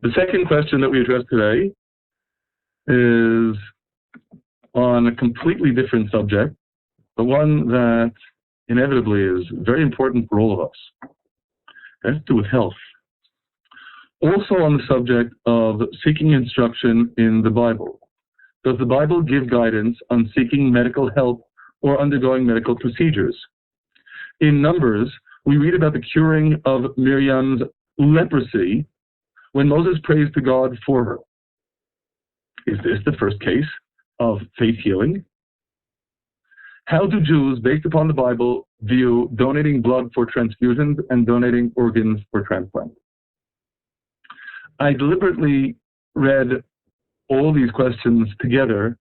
The second question that we address today is on a completely different subject, the one that inevitably is very important for all of us. It has to do with health. Also on the subject of seeking instruction in the Bible. Does the Bible give guidance on seeking medical help or undergoing medical procedures? In Numbers, we read about the curing of Miriam's leprosy when Moses prays to God for her. Is this the first case of faith healing? How do Jews, based upon the Bible, view donating blood for transfusions and donating organs for transplant? I deliberately read all these questions together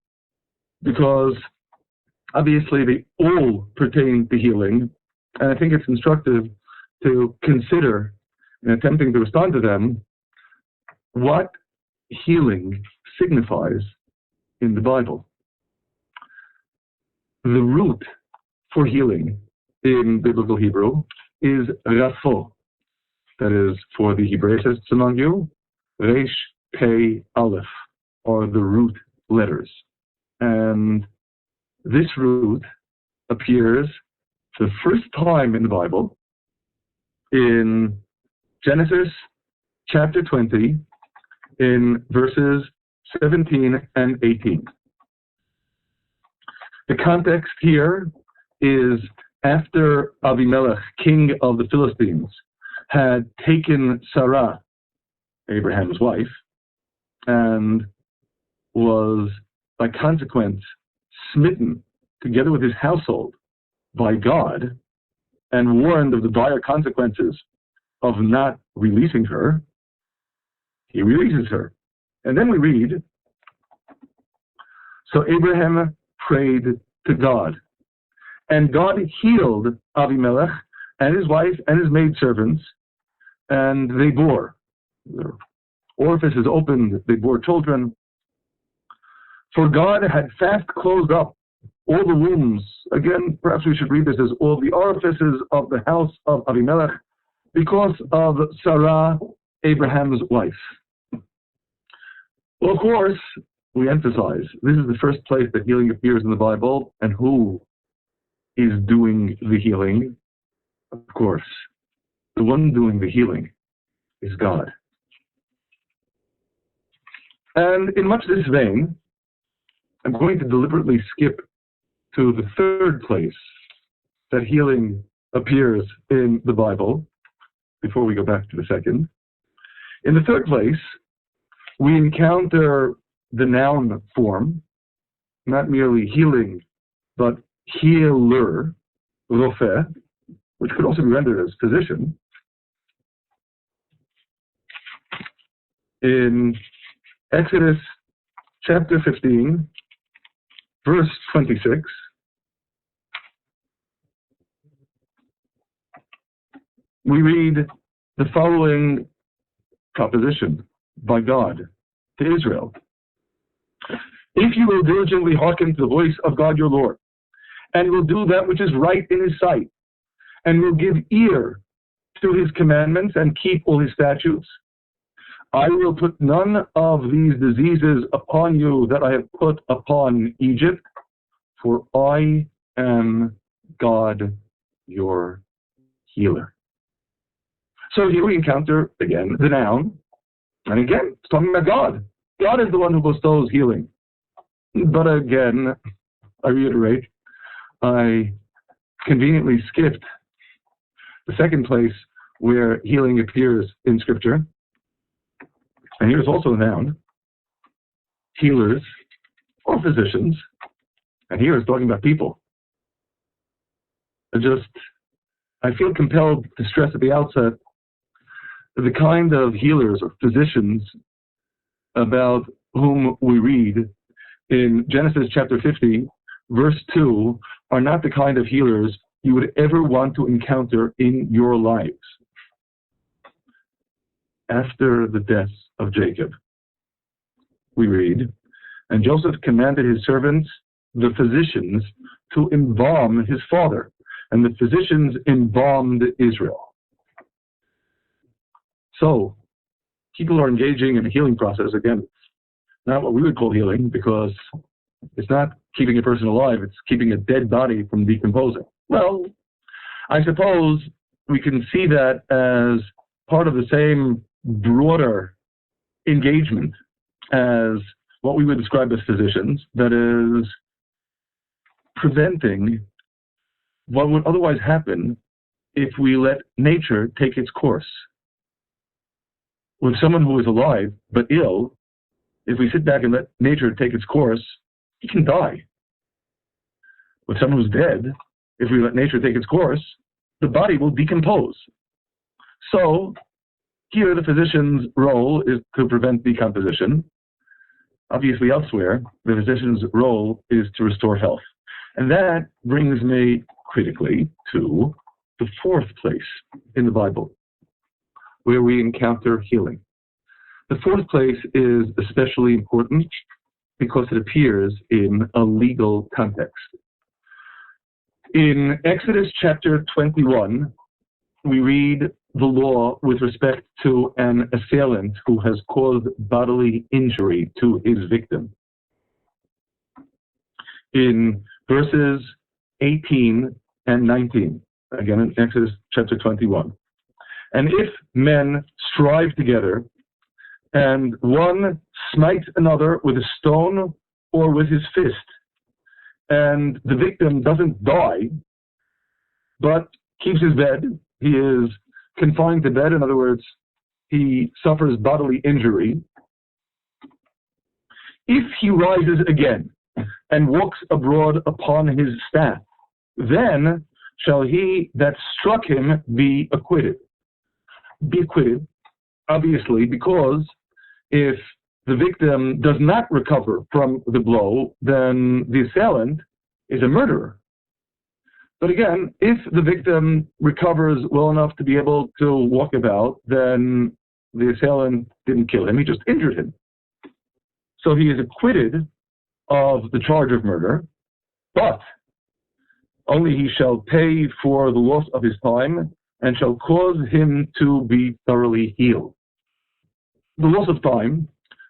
because obviously they all pertain to healing, and I think it's instructive to consider, in attempting to respond to them, what healing signifies in the Bible. The root for healing in biblical Hebrew is rafo. That is, for the Hebraicists among you, resh, pei, aleph, are the root letters. And this root appears for the first time in the Bible in Genesis chapter 20, in verses 17 and 18. The context here is after Abimelech, king of the Philistines, had taken Sarah, Abraham's wife, and was by consequence smitten together with his household by God and warned of the dire consequences of not releasing her. He releases her. And then we read, so Abraham prayed to God, and God healed Abimelech and his wife and his maidservants, and they bore. Their orifices opened, they bore children. For God had fast closed up all the wombs. Again, perhaps we should read this as all the orifices of the house of Abimelech because of Sarah, Abraham's wife. Well, of course, we emphasize, this is the first place that healing appears in the Bible, and who is doing the healing? Of course, the one doing the healing is God. And in much this vein, I'm going to deliberately skip to the third place that healing appears in the Bible, before we go back to the second. In the third place, we encounter the noun form, not merely healing, but healer, rofeh, which could also be rendered as physician. In Exodus chapter 15, verse 26, we read the following proposition by God to Israel. If you will diligently hearken to the voice of God your Lord, and will do that which is right in his sight, and will give ear to his commandments and keep all his statutes, I will put none of these diseases upon you that I have put upon Egypt, for I am God your healer. So here we encounter, again, the noun, and again, it's talking about God. God is the one who bestows healing. But again, I reiterate, I conveniently skipped the second place where healing appears in Scripture. And here's also a noun, healers or physicians. And here it's talking about people. I feel compelled to stress at the outset the kind of healers or physicians about whom we read in Genesis chapter 50, verse 2, are not the kind of healers you would ever want to encounter in your lives. After the death of Jacob, we read, and Joseph commanded his servants, the physicians, to embalm his father, and the physicians embalmed Israel. So, people are engaging in a healing process, again, not what we would call healing, because it's not keeping a person alive, it's keeping a dead body from decomposing. Well, I suppose we can see that as part of the same broader engagement as what we would describe as physicians, that is preventing what would otherwise happen if we let nature take its course. With someone who is alive but ill, if we sit back and let nature take its course, he can die. With someone who's dead, if we let nature take its course, the body will decompose. So here the physician's role is to prevent decomposition. Obviously elsewhere, the physician's role is to restore health. And that brings me critically to the fourth place in the Bible where we encounter healing. The fourth place is especially important because it appears in a legal context. In Exodus chapter 21, we read the law with respect to an assailant who has caused bodily injury to his victim. In verses 18 and 19, again in Exodus chapter 21. And if men strive together, and one smites another with a stone or with his fist, and the victim doesn't die, but keeps his bed, he is confined to bed, in other words, he suffers bodily injury. If he rises again and walks abroad upon his staff, then shall he that struck him be acquitted. Be acquitted, obviously, because if the victim does not recover from the blow, then the assailant is a murderer. But again, if the victim recovers well enough to be able to walk about, then the assailant didn't kill him, he just injured him. So he is acquitted of the charge of murder, but only he shall pay for the loss of his time and shall cause him to be thoroughly healed. The loss of time,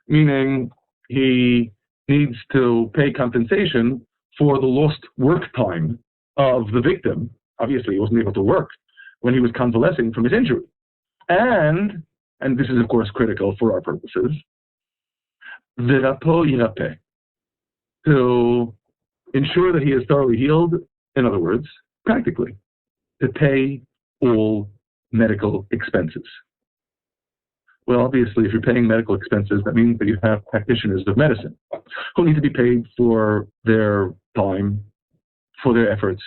meaning he needs to pay compensation for the lost work time of the victim. Obviously, he wasn't able to work when he was convalescing from his injury. And this is, of course, critical for our purposes, v'rapo yirapeh, to ensure that he is thoroughly healed, in other words, practically, to pay all medical expenses. Well, obviously, if you're paying medical expenses, that means that you have practitioners of medicine who need to be paid for their time, for their efforts,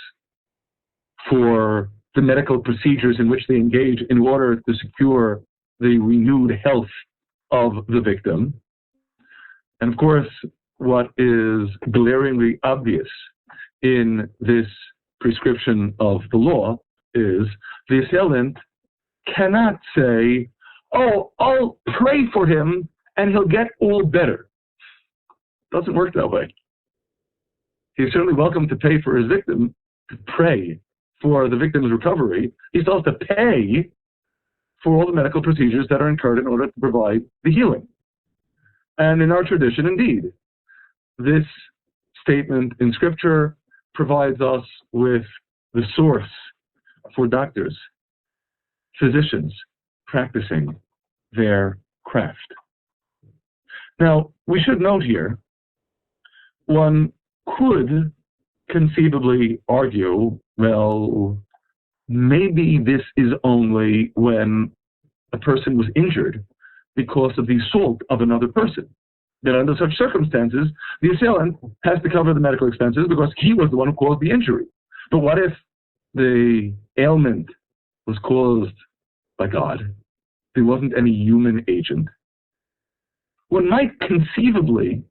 for the medical procedures in which they engage in order to secure the renewed health of the victim. And of course, what is glaringly obvious in this prescription of the law is the assailant cannot say, "Oh, I'll pray for him and he'll get all better." It doesn't work that way. He's certainly welcome to pay for his victim, to pray for the victim's recovery. He still has to pay for all the medical procedures that are incurred in order to provide the healing. And in our tradition, indeed, this statement in Scripture provides us with the source for doctors, physicians, practicing their craft. Now, we should note here, one could conceivably argue, well, maybe this is only when a person was injured because of the assault of another person. That under such circumstances, the assailant has to cover the medical expenses because he was the one who caused the injury. But what if the ailment was caused by God? There wasn't any human agent. One might conceivably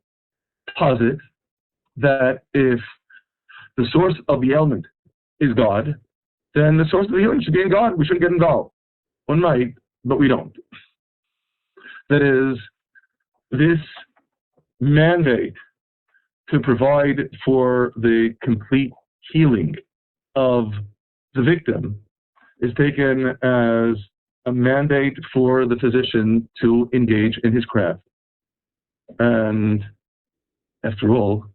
posit that if the source of the ailment is God, then the source of the healing should be in God. We shouldn't get involved. One might, but we don't. That is, this mandate to provide for the complete healing of the victim is taken as a mandate for the physician to engage in his craft. And after all,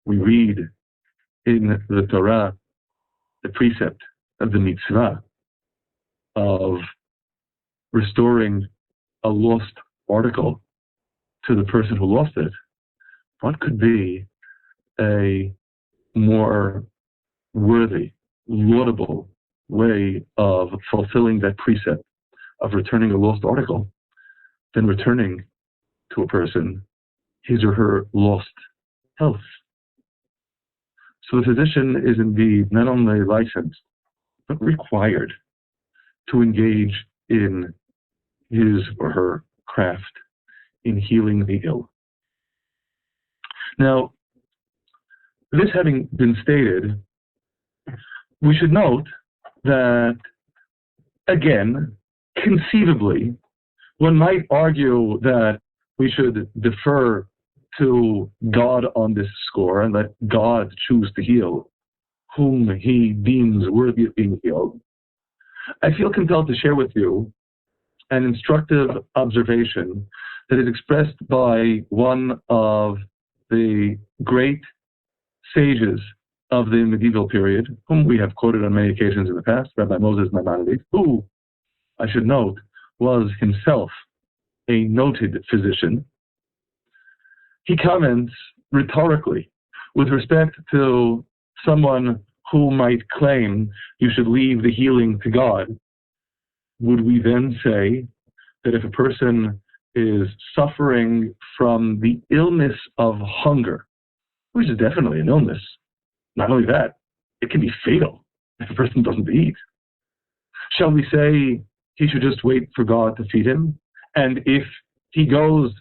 we read in the Torah the precept of the mitzvah of restoring a lost article to the person who lost it. What could be a more worthy, laudable way of fulfilling that precept of returning a lost article than returning to a person his or her lost health? So the physician is indeed not only licensed, but required to engage in his or her craft in healing the ill. Now, this having been stated, we should note that, again, conceivably, one might argue that we should defer to God on this score and let God choose to heal whom he deems worthy of being healed. I feel compelled to share with you an instructive observation that is expressed by one of the great sages of the medieval period, whom we have quoted on many occasions in the past, Rabbi Moses Maimonides, who, I should note, was himself a noted physician. He comments rhetorically with respect to someone who might claim you should leave the healing to God. Would we then say that if a person is suffering from the illness of hunger, which is definitely an illness, not only that, it can be fatal if a person doesn't eat, shall we say he should just wait for God to feed him? And if he goes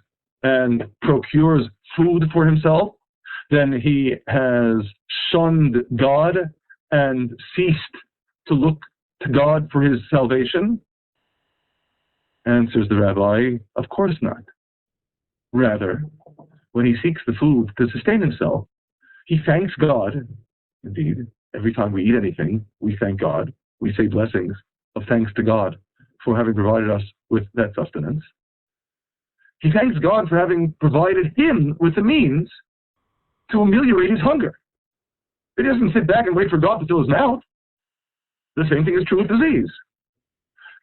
and procures food for himself, then he has shunned God and ceased to look to God for his salvation? Answers the rabbi, of course not. Rather, when he seeks the food to sustain himself, he thanks God. Indeed, every time we eat anything, we thank God. We say blessings of thanks to God for having provided us with that sustenance. He thanks God for having provided him with the means to ameliorate his hunger. He doesn't sit back and wait for God to fill his mouth. The same thing is true with disease.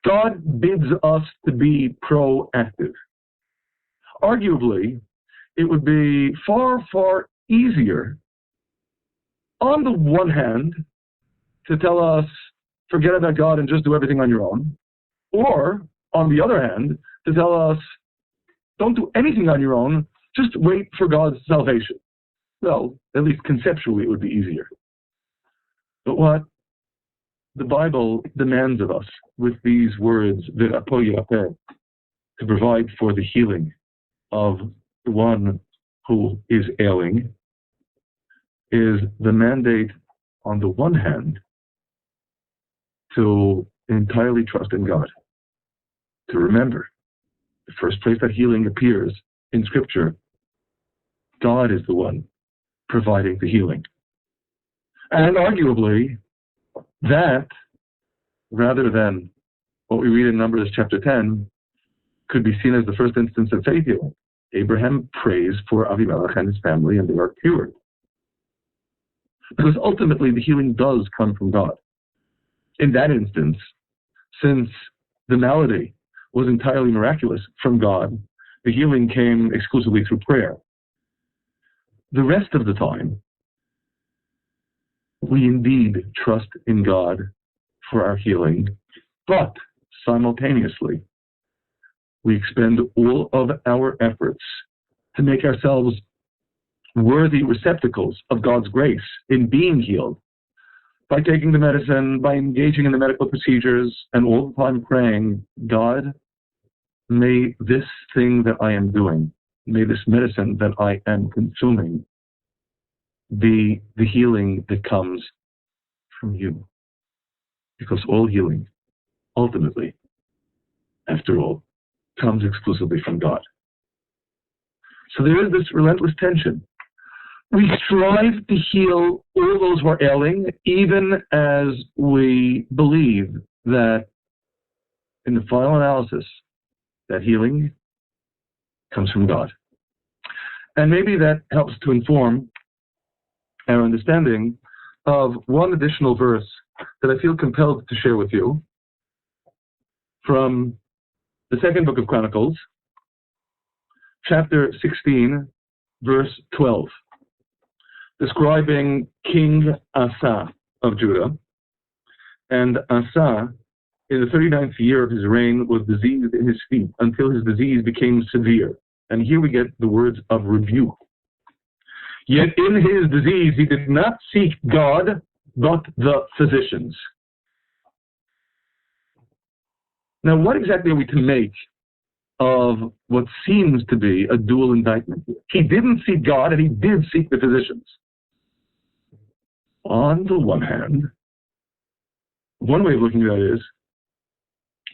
God bids us to be proactive. Arguably, it would be far, far easier, on the one hand, to tell us, forget about God and just do everything on your own. Or, on the other hand, to tell us, don't do anything on your own, just wait for God's salvation. Well, at least conceptually it would be easier. But what the Bible demands of us with these words, to provide for the healing of the one who is ailing, is the mandate, on the one hand, to entirely trust in God. To remember, the first place that healing appears in Scripture, God is the one providing the healing. And arguably, that, rather than what we read in Numbers chapter 10, could be seen as the first instance of faith healing. Abraham prays for Avimelech and his family, and they are cured. Because ultimately, the healing does come from God. In that instance, since the malady was entirely miraculous from God, the healing came exclusively through prayer. The rest of the time, we indeed trust in God for our healing, but simultaneously, we expend all of our efforts to make ourselves worthy receptacles of God's grace in being healed, by taking the medicine, by engaging in the medical procedures, and all the time praying, God, may this thing that I am doing, may this medicine that I am consuming be the healing that comes from you. Because all healing, ultimately, after all, comes exclusively from God. So there is this relentless tension. We strive to heal all those who are ailing, even as we believe that in the final analysis, that healing comes from God. And maybe that helps to inform our understanding of one additional verse that I feel compelled to share with you from the second book of Chronicles, chapter 16, verse 12, describing King Asa of Judah. And Asa, in the 39th year of his reign, was diseased in his feet until his disease became severe. And here we get the words of rebuke. Yet in his disease he did not seek God, but the physicians. Now, what exactly are we to make of what seems to be a dual indictment here? He didn't seek God, and he did seek the physicians. On the one hand, one way of looking at it is,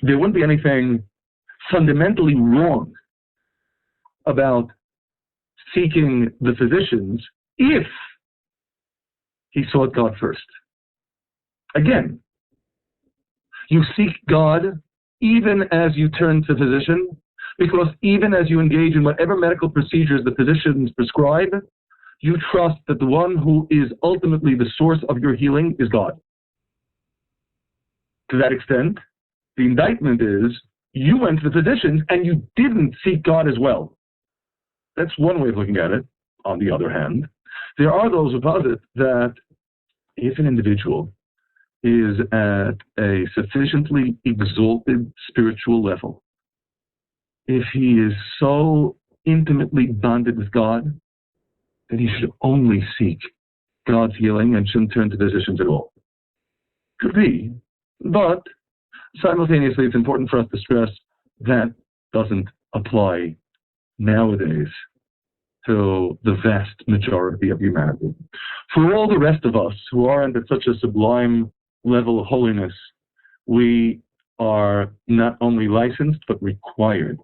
there wouldn't be anything fundamentally wrong about seeking the physicians if he sought God first. Again, you seek God even as you turn to physician, because even as you engage in whatever medical procedures the physicians prescribe, you trust that the one who is ultimately the source of your healing is God. To that extent, the indictment is you went to the physicians and you didn't seek God as well. That's one way of looking at it. On the other hand, there are those who posit that if an individual is at a sufficiently exalted spiritual level, if he is so intimately bonded with God, then he should only seek God's healing and shouldn't turn to physicians at all. Could be, but simultaneously it's important for us to stress that doesn't apply nowadays to the vast majority of humanity. For all the rest of us who aren't at such a sublime level of holiness, we are not only licensed but required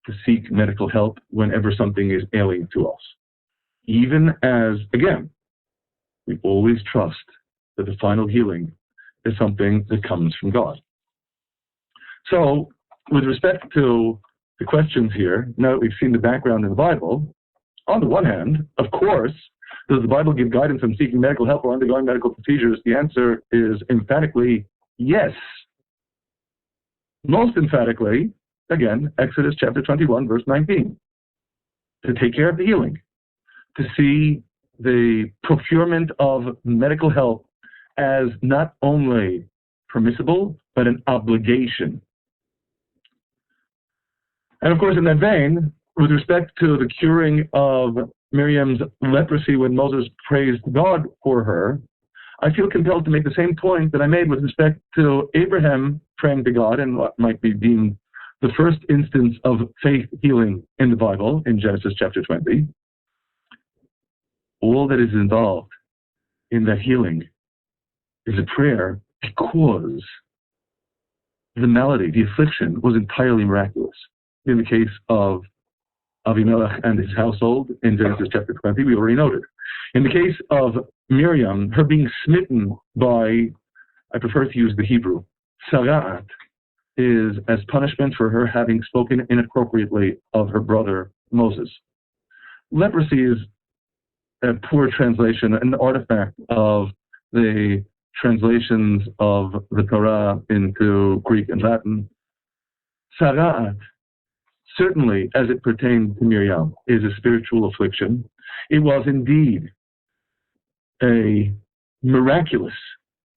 to seek medical help whenever something is alien to us. Even as, again, we always trust that the final healing is something that comes from God. So, with respect to the questions here, now that we've seen the background in the Bible, on the one hand, of course, does the Bible give guidance on seeking medical help or undergoing medical procedures? The answer is emphatically yes. Most emphatically, again, Exodus chapter 21, verse 19. To take care of the healing, to see the procurement of medical help as not only permissible, but an obligation. And of course, in that vein, with respect to the curing of Miriam's leprosy when Moses praised God for her, I feel compelled to make the same point that I made with respect to Abraham praying to God in what might be deemed the first instance of faith healing in the Bible, in Genesis chapter 20. All that is involved in that healing is a prayer because the malady, the affliction, was entirely miraculous. In the case of Avimelech and his household in Genesis chapter 20, we already noted. In the case of Miriam, her being smitten by, I prefer to use the Hebrew, sara'at, is as punishment for her having spoken inappropriately of her brother Moses. Leprosy is a poor translation, an artifact of the translations of the Torah into Greek and Latin. Sara'at, certainly as it pertained to Miriam, is a spiritual affliction. It was indeed a miraculous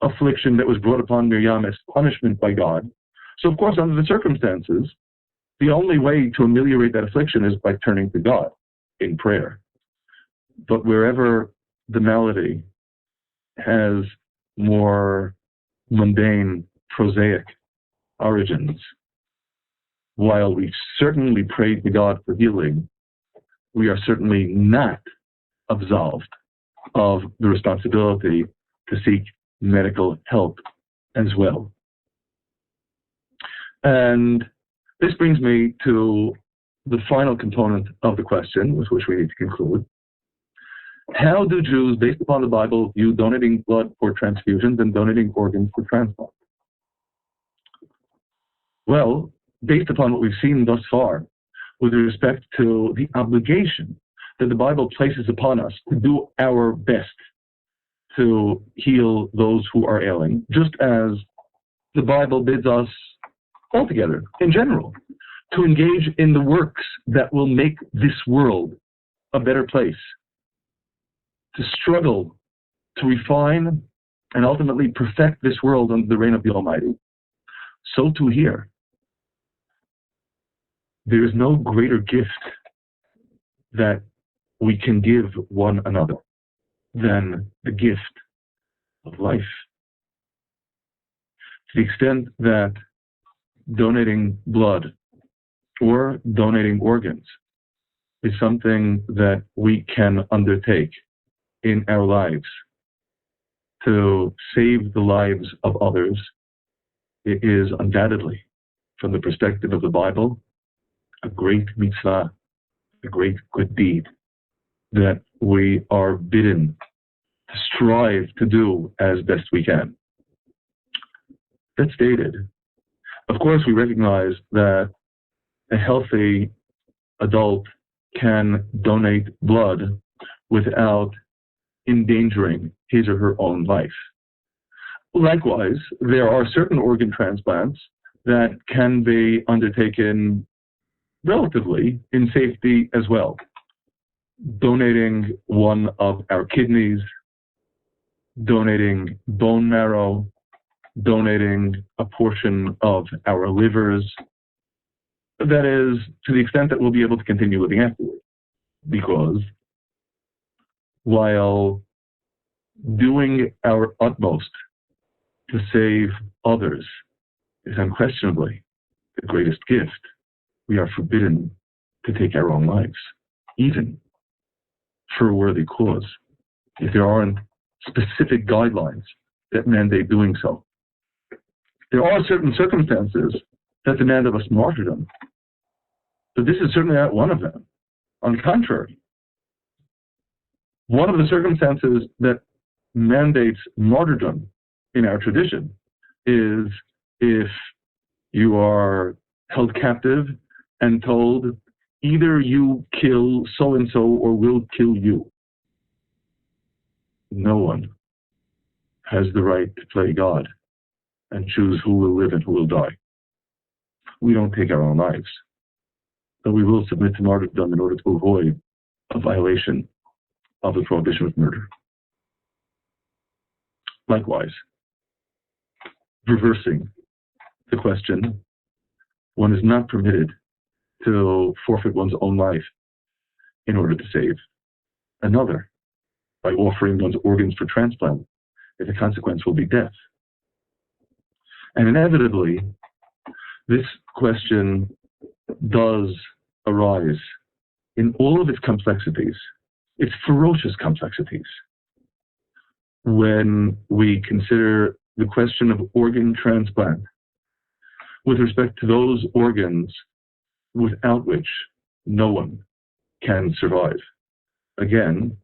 affliction that was brought upon Miriam as punishment by God. So, of course, under the circumstances, the only way to ameliorate that affliction is by turning to God in prayer. But wherever the malady has more mundane, prosaic origins, while we certainly pray to God for healing, we are certainly not absolved of the responsibility to seek medical help as well. And this brings me to the final component of the question, with which we need to conclude. How do Jews, based upon the Bible, view donating blood for transfusions and donating organs for transplant? Well, based upon what we've seen thus far, with respect to the obligation that the Bible places upon us to do our best to heal those who are ailing, just as the Bible bids us altogether, in general, to engage in the works that will make this world a better place, to struggle, to refine, and ultimately perfect this world under the reign of the Almighty. So too here. There is no greater gift that we can give one another than the gift of life. To the extent that donating blood or donating organs is something that we can undertake in our lives to save the lives of others, it is undoubtedly, from the perspective of the Bible, a great mitzvah, a great good deed that we are bidden to strive to do as best we can. That stated, of course, we recognize that a healthy adult can donate blood without endangering his or her own life. Likewise, there are certain organ transplants that can be undertaken relatively in safety as well. Donating one of our kidneys, donating bone marrow, donating a portion of our livers, that is, to the extent that we'll be able to continue living afterwards. Because while doing our utmost to save others is unquestionably the greatest gift, we are forbidden to take our own lives, even for a worthy cause, if there aren't specific guidelines that mandate doing so. There are certain circumstances that demand of us martyrdom, but this is certainly not one of them. On the contrary, one of the circumstances that mandates martyrdom in our tradition is if you are held captive and told either you kill so-and-so or we'll kill you. No one has the right to play God and choose who will live and who will die. We don't take our own lives, but we will submit to martyrdom in order to avoid a violation of the prohibition of murder. Likewise, reversing the question, one is not permitted to forfeit one's own life in order to save another by offering one's organs for transplant, if the consequence will be death. And inevitably, this question does arise in all of its complexities, its ferocious complexities, when we consider the question of organ transplant with respect to those organs without which no one can survive. Again,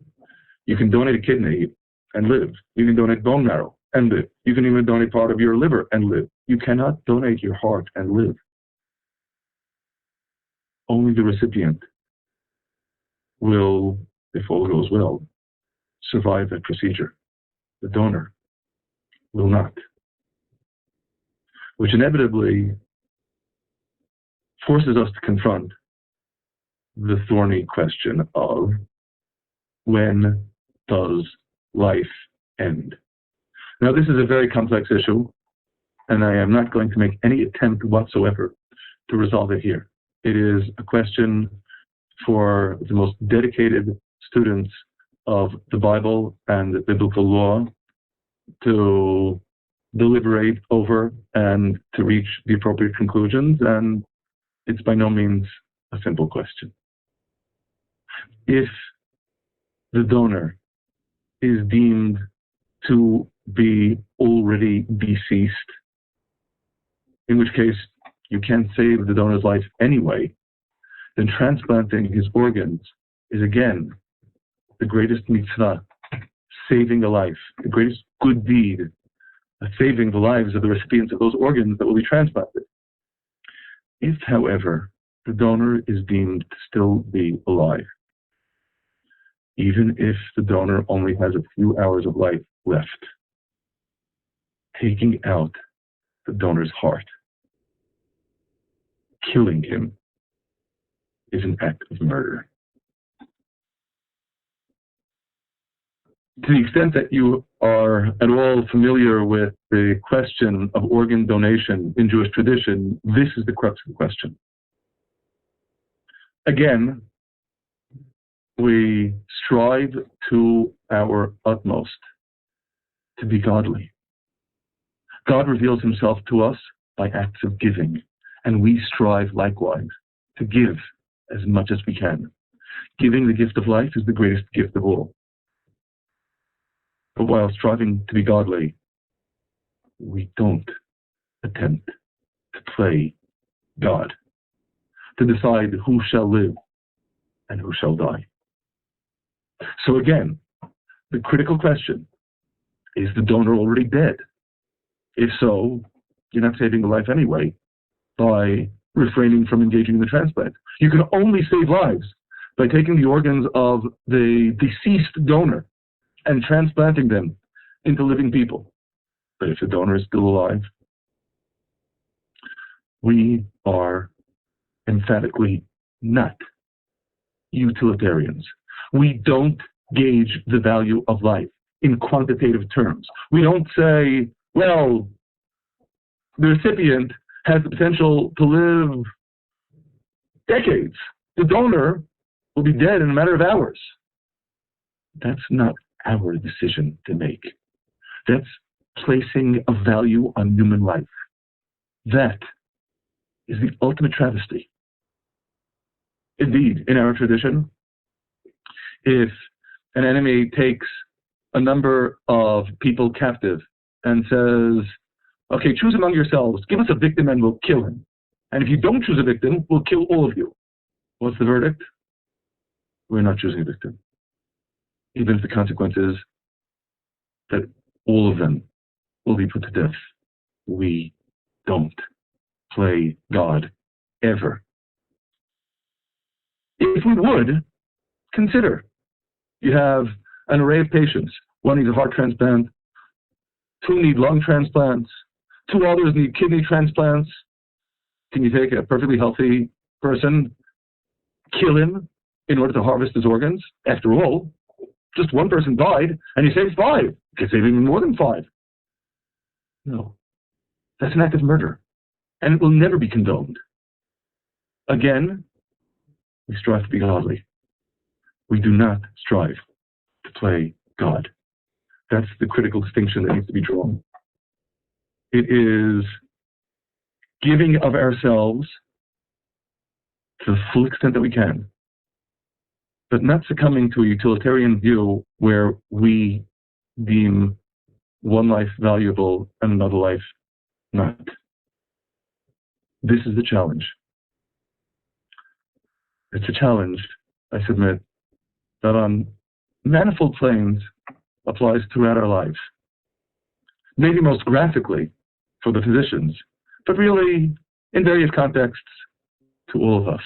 you can donate a kidney and live. You can donate bone marrow and live. You can even donate part of your liver and live. You cannot donate your heart and live. Only the recipient will, if all goes well, survive that procedure. The donor will not. Which inevitably forces us to confront the thorny question of when does life end? Now, this is a very complex issue, and I am not going to make any attempt whatsoever to resolve it here. It is a question for the most dedicated students of the Bible and biblical law to deliberate over and to reach the appropriate conclusions, and it's by no means a simple question. If the donor is deemed to be already deceased, in which case you can't save the donor's life anyway, then transplanting his organs is again the greatest mitzvah, saving a life, the greatest good deed, saving the lives of the recipients of those organs that will be transplanted. If, however, the donor is deemed to still be alive, even if the donor only has a few hours of life left, taking out the donor's heart, killing him, is an act of murder. To the extent that you are at all familiar with the question of organ donation in Jewish tradition, this is the crux of the question. Again, we strive to our utmost to be godly. God reveals himself to us by acts of giving, and we strive likewise to give as much as we can. Giving the gift of life is the greatest gift of all. But while striving to be godly, we don't attempt to play God, to decide who shall live and who shall die. So again, the critical question, is the donor already dead? If so, you're not saving a life anyway by refraining from engaging in the transplant. You can only save lives by taking the organs of the deceased donor and transplanting them into living people. But if the donor is still alive, we are emphatically not utilitarians. We don't gauge the value of life in quantitative terms. We don't say, well, the recipient has the potential to live decades. The donor will be dead in a matter of hours. That's not our decision to make. That's placing a value on human life. That is the ultimate travesty. Indeed, in our tradition, if an enemy takes a number of people captive and says, okay, choose among yourselves, give us a victim and we'll kill him. And if you don't choose a victim, we'll kill all of you. What's the verdict? We're not choosing a victim. Even if the consequence is that all of them will be put to death. We don't play God ever. If we would, consider. You have an array of patients. One needs a heart transplant, 2 need lung transplants, 2 others need kidney transplants. Can you take a perfectly healthy person, kill him in order to harvest his organs? After all, just 1 person died, and you saved 5. You can save even more than 5. No. That's an act of murder, and it will never be condoned. Again, we strive to be godly. We do not strive to play God. That's the critical distinction that needs to be drawn. It is giving of ourselves to the full extent that we can, but not succumbing to a utilitarian view where we deem one life valuable and another life not. This is the challenge. It's a challenge, I submit, that on manifold planes applies throughout our lives. Maybe most graphically for the physicians, but really in various contexts to all of us.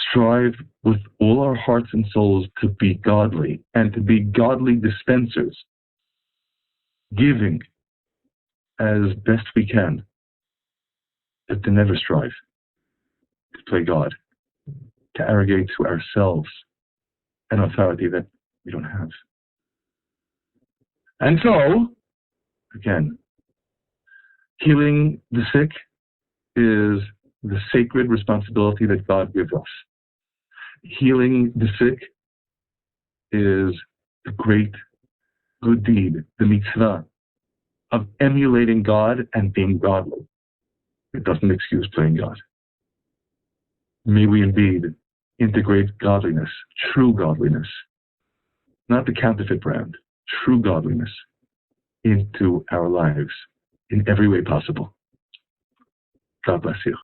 Strive with all our hearts and souls to be godly and to be godly dispensers, giving as best we can, but to never strive to play God, to arrogate to ourselves an authority that we don't have. And so, again, healing the sick is the sacred responsibility that God gives us. Healing the sick is the great good deed, the mitzvah of emulating God and being godly. It doesn't excuse playing God. May we indeed integrate godliness, true godliness, not the counterfeit brand, true godliness, into our lives in every way possible. God bless you.